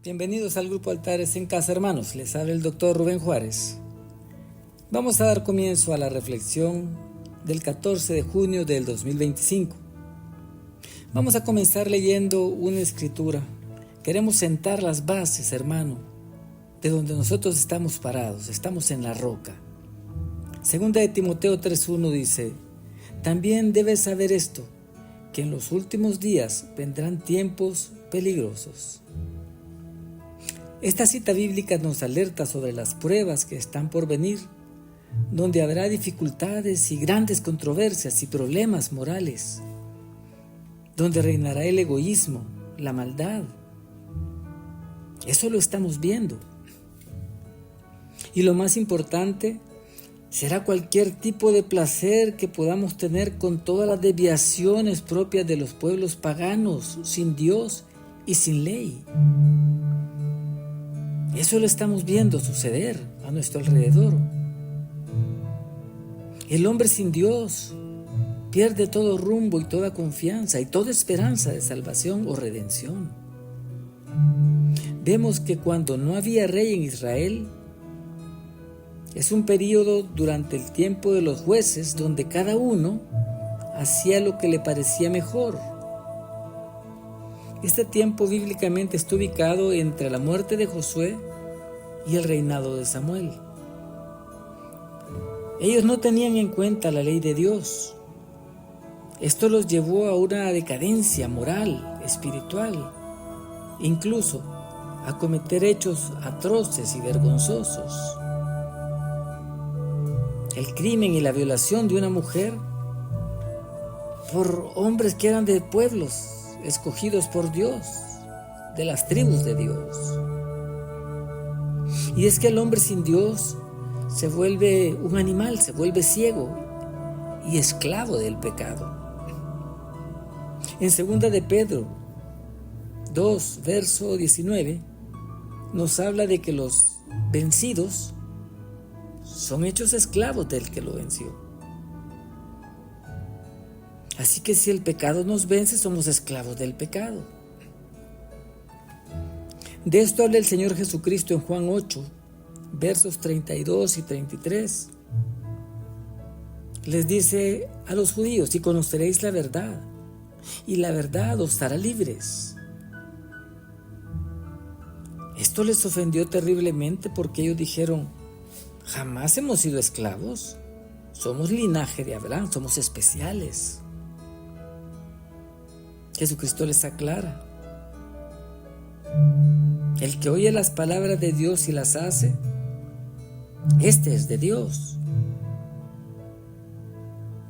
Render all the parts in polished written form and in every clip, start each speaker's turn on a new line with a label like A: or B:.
A: Bienvenidos al Grupo Altares en Casa, hermanos. Les habla el doctor Rubén Juárez. Vamos a dar comienzo a la reflexión del 14 de junio del 2025. Vamos a comenzar leyendo una escritura. Queremos sentar las bases, hermano, de donde nosotros estamos parados. Estamos en la roca. Segunda de Timoteo 3:1 dice: también debes saber esto, que en los últimos días vendrán tiempos peligrosos. Esta cita bíblica nos alerta sobre las pruebas que están por venir, donde habrá dificultades y grandes controversias y problemas morales, donde reinará el egoísmo, la maldad. Eso lo estamos viendo. Y lo más importante, será cualquier tipo de placer que podamos tener con todas las desviaciones propias de los pueblos paganos, sin Dios y sin ley. Eso lo estamos viendo suceder a nuestro alrededor. El hombre sin Dios pierde todo rumbo y toda confianza y toda esperanza de salvación o redención. Vemos que cuando no había rey en Israel, es un periodo durante el tiempo de los jueces donde cada uno hacía lo que le parecía mejor. Este tiempo bíblicamente está ubicado entre la muerte de Josué y el reinado de Samuel. Ellos no tenían en cuenta la ley de Dios. Esto los llevó a una decadencia moral, espiritual, incluso a cometer hechos atroces y vergonzosos. El crimen y la violación de una mujer por hombres que eran de pueblos escogidos por Dios, de las tribus de Dios. Y es que el hombre sin Dios se vuelve un animal, se vuelve ciego y esclavo del pecado. En 2 de Pedro 2, verso 19, nos habla de que los vencidos son hechos esclavos del que lo venció. Así que si el pecado nos vence, somos esclavos del pecado. De esto habla el Señor Jesucristo en Juan 8, versos 32 y 33. Les dice a los judíos: y conoceréis la verdad, y la verdad os hará libres. Esto les ofendió terriblemente porque ellos dijeron: jamás hemos sido esclavos, somos linaje de Abraham, somos especiales. Jesucristo les aclara: el que oye las palabras de Dios y las hace, este es de Dios.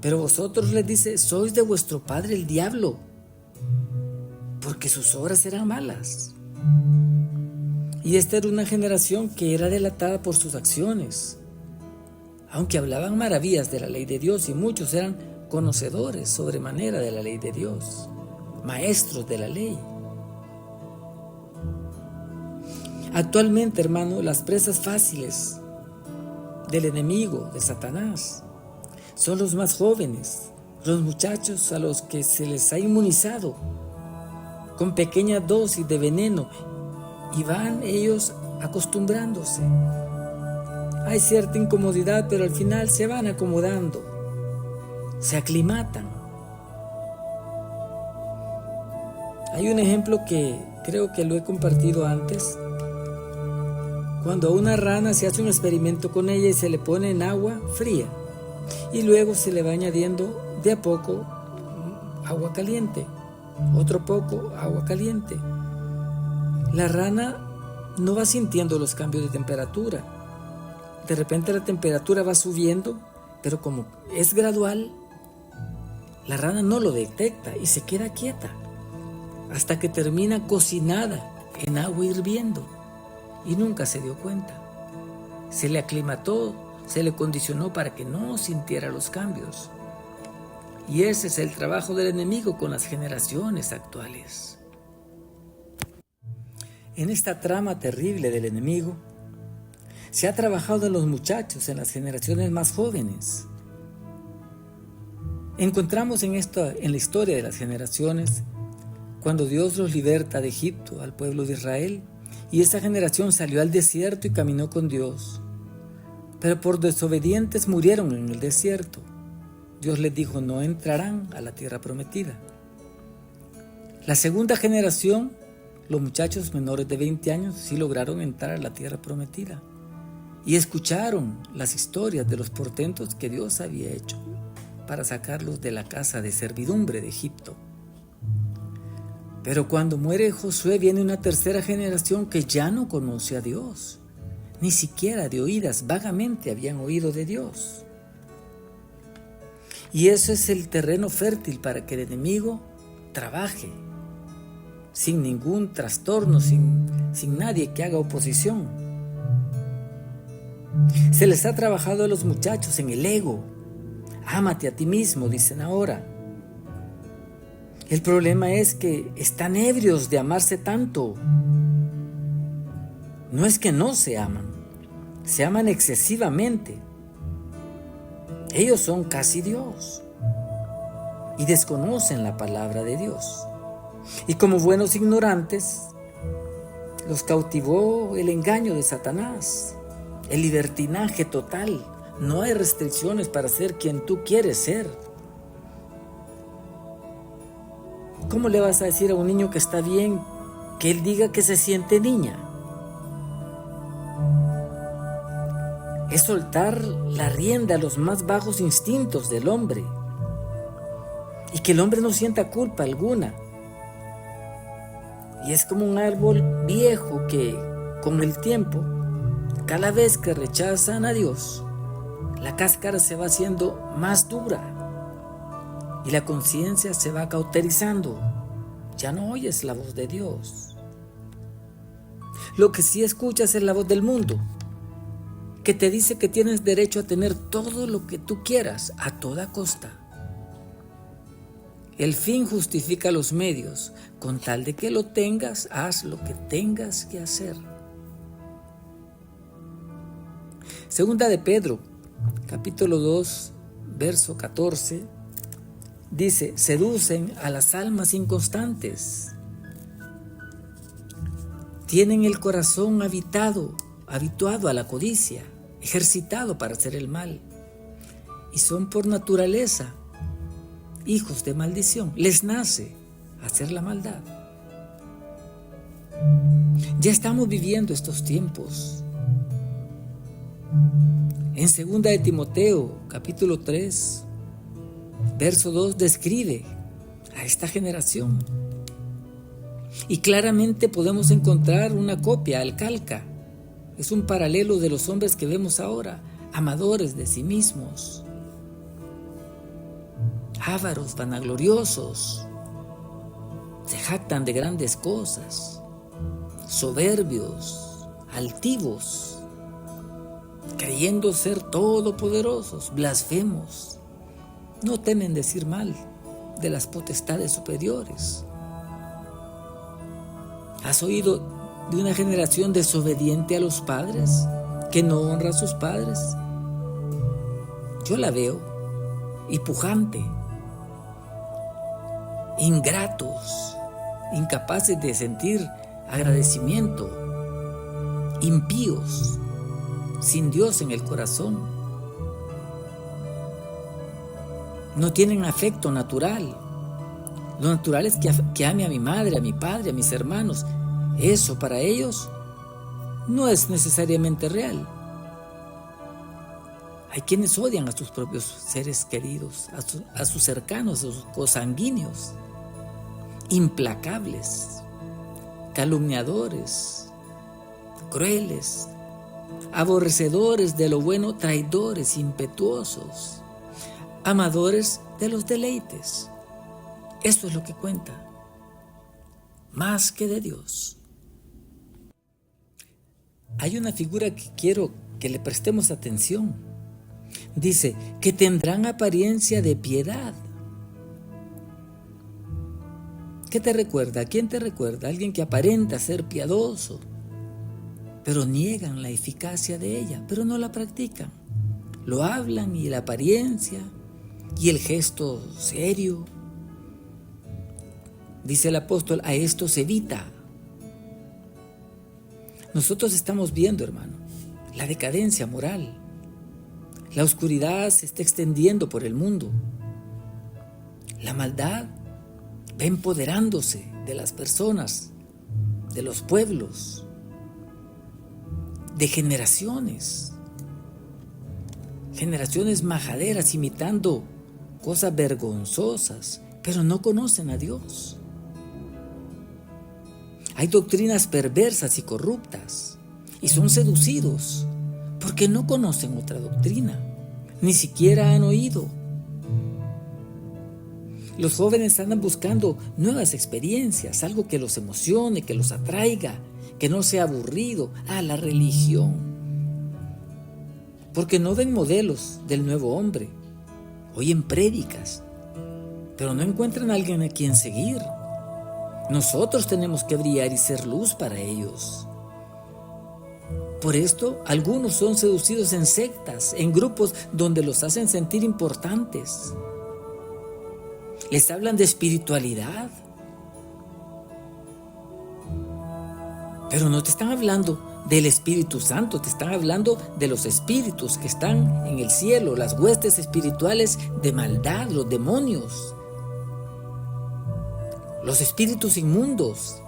A: Pero vosotros, les dice, sois de vuestro padre el diablo, porque sus obras eran malas. Y esta era una generación que era delatada por sus acciones, aunque hablaban maravillas de la ley de Dios, y muchos eran conocedores sobremanera de la ley de Dios, maestros de la ley. Actualmente, hermano, las presas fáciles del enemigo, de Satanás, son los más jóvenes, los muchachos a los que se les ha inmunizado con pequeña dosis de veneno, y van ellos acostumbrándose. Hay cierta incomodidad, pero al final se van acomodando, se aclimatan. Hay un ejemplo que creo que lo he compartido antes. Cuando a una rana se hace un experimento con ella y se le pone en agua fría, y luego se le va añadiendo de a poco agua caliente, otro poco agua caliente. La rana no va sintiendo los cambios de temperatura. De repente la temperatura va subiendo, pero como es gradual, la rana no lo detecta y se queda quieta hasta que termina cocinada en agua hirviendo, y nunca se dio cuenta. Se le aclimató, se le condicionó para que no sintiera los cambios. Y ese es el trabajo del enemigo con las generaciones actuales. En esta trama terrible del enemigo, se ha trabajado en los muchachos, en las generaciones más jóvenes. Encontramos en la historia de las generaciones, cuando Dios los liberta de Egipto al pueblo de Israel, Y esa generación salió al desierto y caminó con Dios. Pero por desobedientes murieron en el desierto. Dios les dijo, no entrarán a la tierra prometida. La segunda generación, los muchachos menores de 20 años, sí lograron entrar a la tierra prometida. Y escucharon las historias de los portentos que Dios había hecho para sacarlos de la casa de servidumbre de Egipto. Pero cuando muere Josué viene una tercera generación que ya no conoce a Dios. Ni siquiera de oídas, vagamente habían oído de Dios. Y eso es el terreno fértil para que el enemigo trabaje, sin ningún trastorno, sin nadie que haga oposición. Se les ha trabajado a los muchachos en el ego. Ámate a ti mismo, dicen ahora. El problema es que están ebrios de amarse tanto. No es que no se aman excesivamente. Ellos son casi Dios y desconocen la palabra de Dios. Y como buenos ignorantes, los cautivó el engaño de Satanás, el libertinaje total. No hay restricciones para ser quien tú quieres ser. ¿Cómo le vas a decir a un niño que está bien que él diga que se siente niña? Es soltar la rienda a los más bajos instintos del hombre y que el hombre no sienta culpa alguna. Y es como un árbol viejo que, con el tiempo, cada vez que rechazan a Dios, la cáscara se va haciendo más dura y la conciencia se va cauterizando. Ya no oyes la voz de Dios. Lo que sí escuchas es la voz del mundo, que te dice que tienes derecho a tener todo lo que tú quieras a toda costa. El fin justifica los medios. Con tal de que lo tengas, haz lo que tengas que hacer. Segunda de Pedro, capítulo 2, verso 14, dice, seducen a las almas inconstantes. Tienen el corazón habituado a la codicia, ejercitado para hacer el mal, y son por naturaleza hijos de maldición. Les nace hacer la maldad. Ya estamos viviendo estos tiempos. En 2 de Timoteo, capítulo 3, verso 2, describe a esta generación. Y claramente podemos encontrar una copia al calca. Es un paralelo de los hombres que vemos ahora, amadores de sí mismos, ávaros, vanagloriosos, se jactan de grandes cosas, soberbios, altivos, creyendo ser todopoderosos, blasfemos, no temen decir mal de las potestades superiores. ¿Has oído de una generación desobediente a los padres, que no honra a sus padres? Yo la veo, y pujante, ingratos, incapaces de sentir agradecimiento, impíos, sin Dios en el corazón. No tienen afecto natural. Lo natural es que ame a mi madre, a mi padre, a mis hermanos. Eso para ellos no es necesariamente real. Hay quienes odian a sus propios seres queridos, a sus cercanos, a sus cosanguíneos, implacables, calumniadores, crueles, aborrecedores de lo bueno, traidores, impetuosos, amadores de los deleites. Eso es lo que cuenta, más que de Dios. Hay una figura que quiero que le prestemos atención. Dice que tendrán apariencia de piedad. ¿Qué te recuerda? ¿A quién te recuerda? Alguien que aparenta ser piadoso, pero niegan la eficacia de ella, pero no la practican. Lo hablan y la apariencia y el gesto serio. Dice el apóstol, a esto se evita. Nosotros estamos viendo, hermano, la decadencia moral. La oscuridad se está extendiendo por el mundo. La maldad va empoderándose de las personas, de los pueblos, de generaciones majaderas imitando cosas vergonzosas, pero no conocen a Dios. Hay doctrinas perversas y corruptas y son seducidos porque no conocen otra doctrina, ni siquiera han oído. Los jóvenes andan buscando nuevas experiencias, algo que los emocione, que los atraiga, que no sea aburrido. La religión. Porque no ven modelos del nuevo hombre. Oyen prédicas, pero no encuentran a alguien a quien seguir. Nosotros tenemos que brillar y ser luz para ellos. Por esto, algunos son seducidos en sectas, en grupos donde los hacen sentir importantes. Les hablan de espiritualidad, pero no te están hablando del Espíritu Santo, te están hablando de los espíritus que están en el cielo, las huestes espirituales de maldad, los demonios, los espíritus inmundos.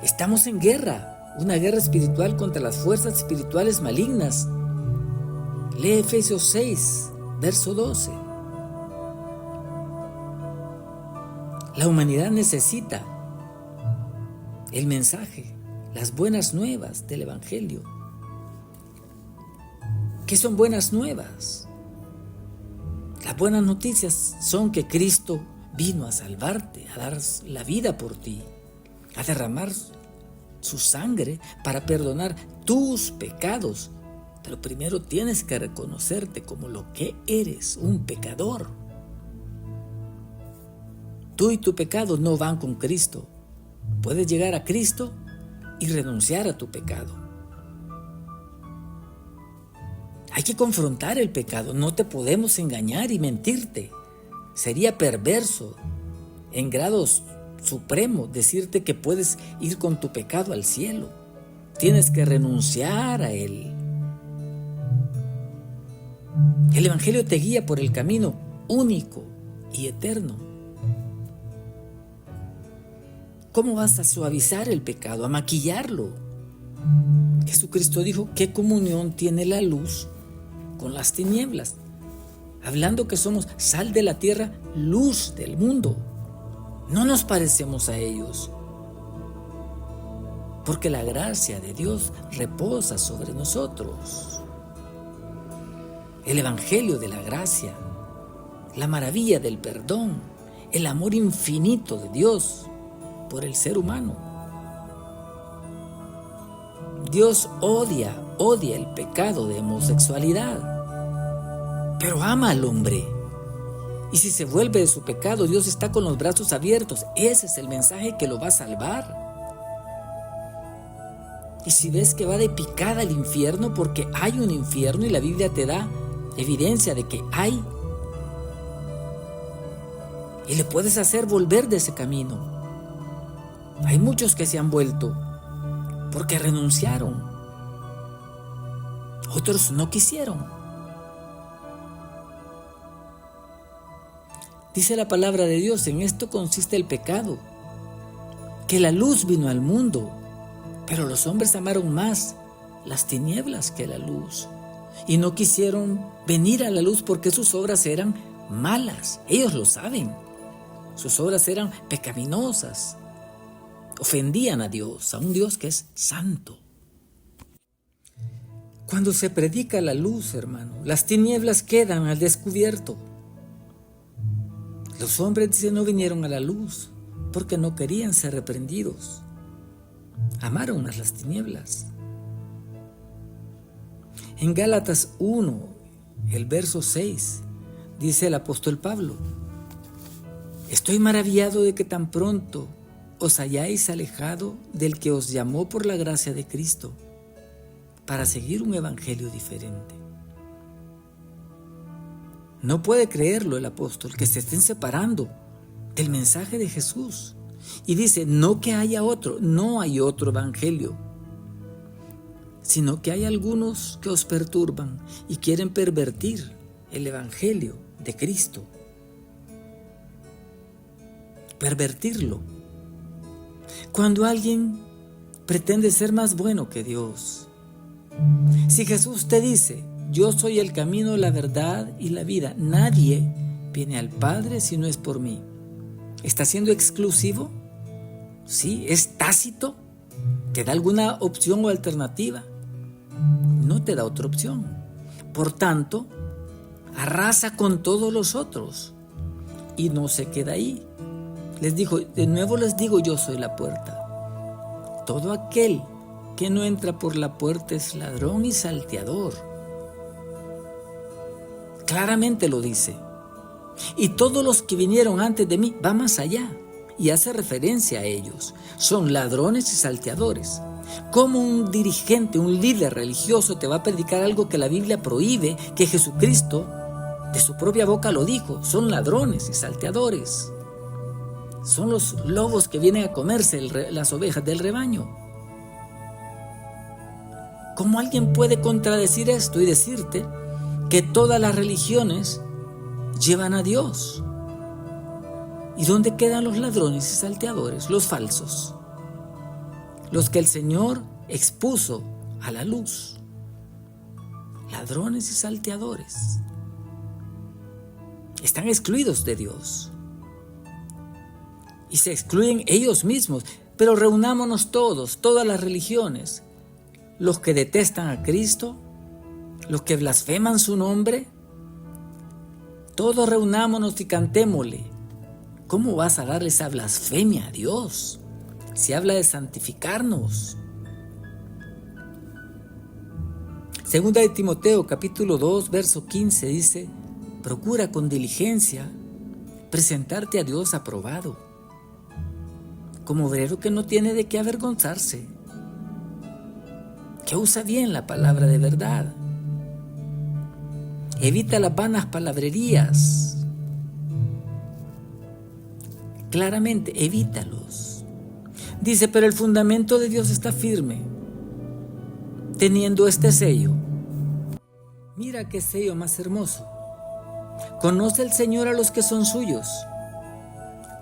A: Estamos en guerra, una guerra espiritual contra las fuerzas espirituales malignas. Lee Efesios 6, verso 12. La humanidad necesita el mensaje, las buenas nuevas del Evangelio. ¿Qué son buenas nuevas? Las buenas noticias son que Cristo vino a salvarte, a dar la vida por ti, a derramar su sangre para perdonar tus pecados. Pero primero tienes que reconocerte como lo que eres, un pecador. Tú y tu pecado no van con Cristo. Puedes llegar a Cristo y renunciar a tu pecado. Hay que confrontar el pecado. No te podemos engañar y mentirte. Sería perverso, en grados supremos, decirte que puedes ir con tu pecado al cielo. Tienes que renunciar a él. El Evangelio te guía por el camino único y eterno. ¿Cómo vas a suavizar el pecado, a maquillarlo? Jesucristo dijo, ¿qué comunión tiene la luz con las tinieblas? Hablando que somos sal de la tierra, luz del mundo. No nos parecemos a ellos, porque la gracia de Dios reposa sobre nosotros. El Evangelio de la gracia, la maravilla del perdón, el amor infinito de Dios por el ser humano. Dios odia el pecado de homosexualidad, pero ama al hombre. Y si se vuelve de su pecado, Dios está con los brazos abiertos. Ese es el mensaje que lo va a salvar. Y si ves que va de picada al infierno, porque hay un infierno y la Biblia te da evidencia de que hay, y le puedes hacer volver de ese camino. Hay muchos que se han vuelto porque renunciaron. Otros no quisieron. Dice la palabra de Dios, en esto consiste el pecado, que la luz vino al mundo, pero los hombres amaron más las tinieblas que la luz, y no quisieron venir a la luz porque sus obras eran malas. Ellos lo saben. Sus obras eran pecaminosas. Ofendían a Dios, a un Dios que es santo. Cuando se predica la luz, hermano, las tinieblas quedan al descubierto. Los hombres, dicen, no vinieron a la luz porque no querían ser reprendidos. Amaron más las tinieblas. En Gálatas 1, el verso 6, dice el apóstol Pablo, estoy maravillado de que tan pronto os hayáis alejado del que os llamó por la gracia de Cristo para seguir un evangelio diferente. No puede creerlo el apóstol, que se estén separando del mensaje de Jesús. Y dice, no que haya otro, no hay otro evangelio, sino que hay algunos que os perturban y quieren pervertir el evangelio de Cristo. Pervertirlo. Cuando alguien pretende ser más bueno que Dios. Si Jesús te dice, yo soy el camino, la verdad y la vida, nadie viene al Padre si no es por mí. ¿Está siendo exclusivo? ¿Sí? ¿Es tácito? ¿Te da alguna opción o alternativa? No te da otra opción. Por tanto, arrasa con todos los otros y no se queda ahí. De nuevo les digo, yo soy la puerta. Todo aquel que no entra por la puerta es ladrón y salteador. Claramente lo dice. Y todos los que vinieron antes de mí, va más allá y hace referencia a ellos. Son ladrones y salteadores. ¿Cómo un dirigente, un líder religioso te va a predicar algo que la Biblia prohíbe, que Jesucristo de su propia boca lo dijo? Son ladrones y salteadores. Son los lobos que vienen a comerse las ovejas del rebaño. ¿Cómo alguien puede contradecir esto y decirte que todas las religiones llevan a Dios? ¿Y dónde quedan los ladrones y salteadores, los falsos? Los que el Señor expuso a la luz. Ladrones y salteadores. Están excluidos de Dios. Y se excluyen ellos mismos. Pero reunámonos todos, todas las religiones. Los que detestan a Cristo, los que blasfeman su nombre. Todos reunámonos y cantémosle. ¿Cómo vas a darle esa blasfemia a Dios? Si habla de santificarnos. Segunda de Timoteo, capítulo 2, verso 15, dice: procura con diligencia presentarte a Dios aprobado, como obrero que no tiene de qué avergonzarse, que usa bien la palabra de verdad. Evita las vanas palabrerías. Claramente, evítalos. Dice, pero el fundamento de Dios está firme, teniendo este sello. Mira qué sello más hermoso. Conoce el Señor a los que son suyos,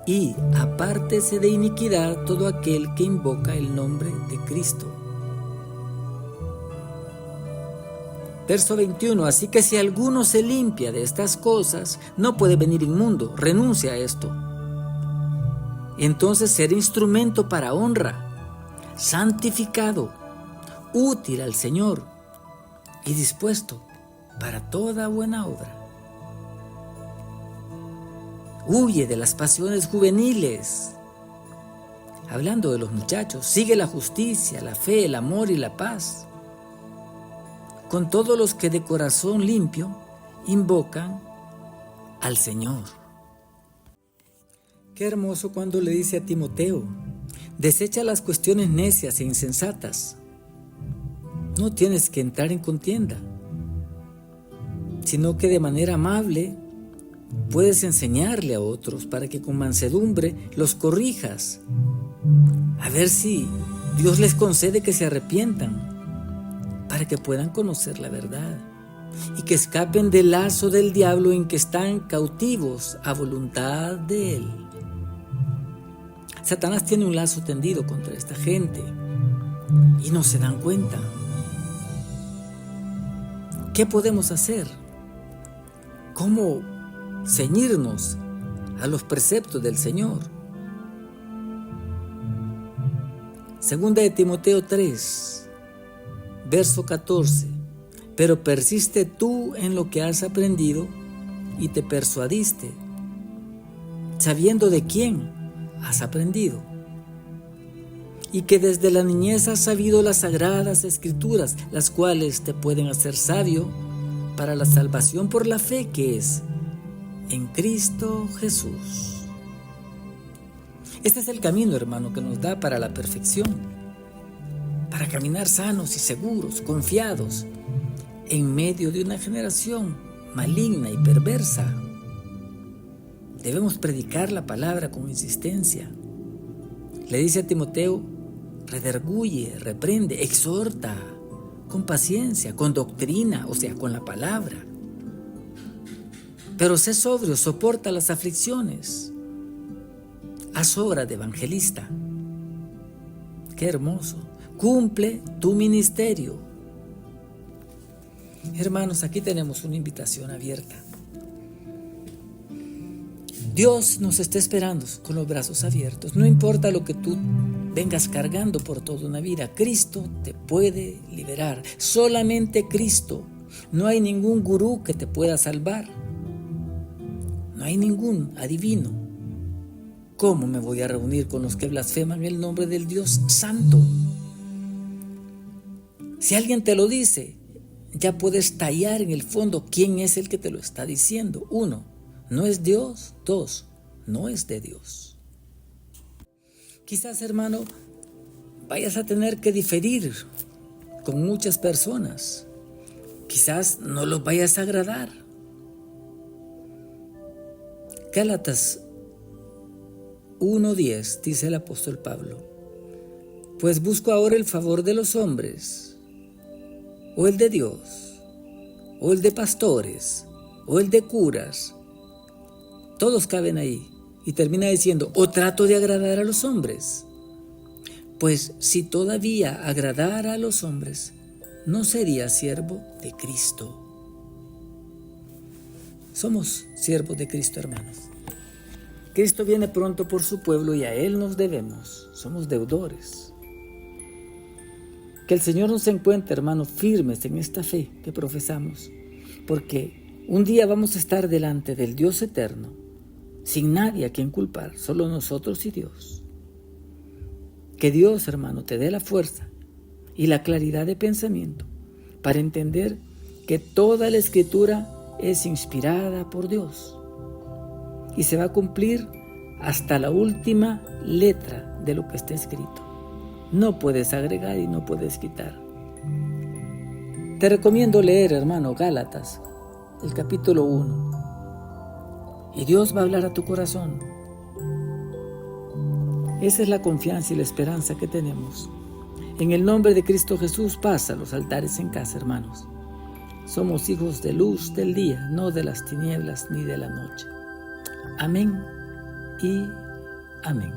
A: y apártese de iniquidad todo aquel que invoca el nombre de Cristo. Verso 21, así que si alguno se limpia de estas cosas, no puede venir inmundo, renuncia a esto. Entonces será instrumento para honra, santificado, útil al Señor y dispuesto para toda buena obra. Huye de las pasiones juveniles. Hablando de los muchachos, sigue la justicia, la fe, el amor y la paz, con todos los que de corazón limpio invocan al Señor. Qué hermoso cuando le dice a Timoteo: desecha las cuestiones necias e insensatas. No tienes que entrar en contienda, sino que de manera amable puedes enseñarle a otros para que con mansedumbre los corrijas, a ver si Dios les concede que se arrepientan, para que puedan conocer la verdad y que escapen del lazo del diablo en que están cautivos a voluntad de él. Satanás tiene un lazo tendido contra esta gente y no se dan cuenta. ¿Qué podemos hacer? ¿Cómo ceñirnos a los preceptos del Señor? Segunda de Timoteo 3, verso 14. Pero persiste tú en lo que has aprendido y te persuadiste, sabiendo de quién has aprendido, y que desde la niñez has sabido las sagradas escrituras, las cuales te pueden hacer sabio para la salvación por la fe que es en Cristo Jesús. Este es el camino, hermano, que nos da para la perfección, para caminar sanos y seguros, confiados, en medio de una generación maligna y perversa. Debemos predicar la palabra con insistencia, Le dice a Timoteo, redarguye, reprende, exhorta, con paciencia, con doctrina, o sea, con la palabra. Pero sé sobrio, soporta las aflicciones. Haz obra de evangelista. Qué hermoso. Cumple tu ministerio. Hermanos, aquí tenemos una invitación abierta. Dios nos está esperando con los brazos abiertos. No importa lo que tú vengas cargando por toda una vida, Cristo te puede liberar. Solamente Cristo. No hay ningún gurú que te pueda salvar. No hay ningún adivino. ¿Cómo me voy a reunir con los que blasfeman el nombre del Dios Santo? Si alguien te lo dice, ya puedes tallar en el fondo quién es el que te lo está diciendo. 1, no es Dios. 2, no es de Dios. Quizás, hermano, vayas a tener que diferir con muchas personas. Quizás no los vayas a agradar. Gálatas 1:10 dice el apóstol Pablo: pues busco ahora el favor de los hombres, o el de Dios, o el de pastores, o el de curas. Todos caben ahí. Y termina diciendo, o trato de agradar a los hombres. Pues si todavía agradara a los hombres, no sería siervo de Cristo. Somos siervos de Cristo, hermanos. Cristo viene pronto por su pueblo y a Él nos debemos. Somos deudores. Que el Señor nos encuentre, hermanos, firmes en esta fe que profesamos, porque un día vamos a estar delante del Dios eterno, sin nadie a quien culpar, solo nosotros y Dios. Que Dios, hermano, te dé la fuerza y la claridad de pensamiento para entender que toda la Escritura es inspirada por Dios y se va a cumplir hasta la última letra de lo que está escrito. No puedes agregar y no puedes quitar. Te recomiendo leer, hermano, Gálatas, el capítulo 1. Y Dios va a hablar a tu corazón. Esa es la confianza y la esperanza que tenemos. En el nombre de Cristo Jesús, pasa a los altares en casa, hermanos. Somos hijos de luz del día, no de las tinieblas ni de la noche. Amén y amén.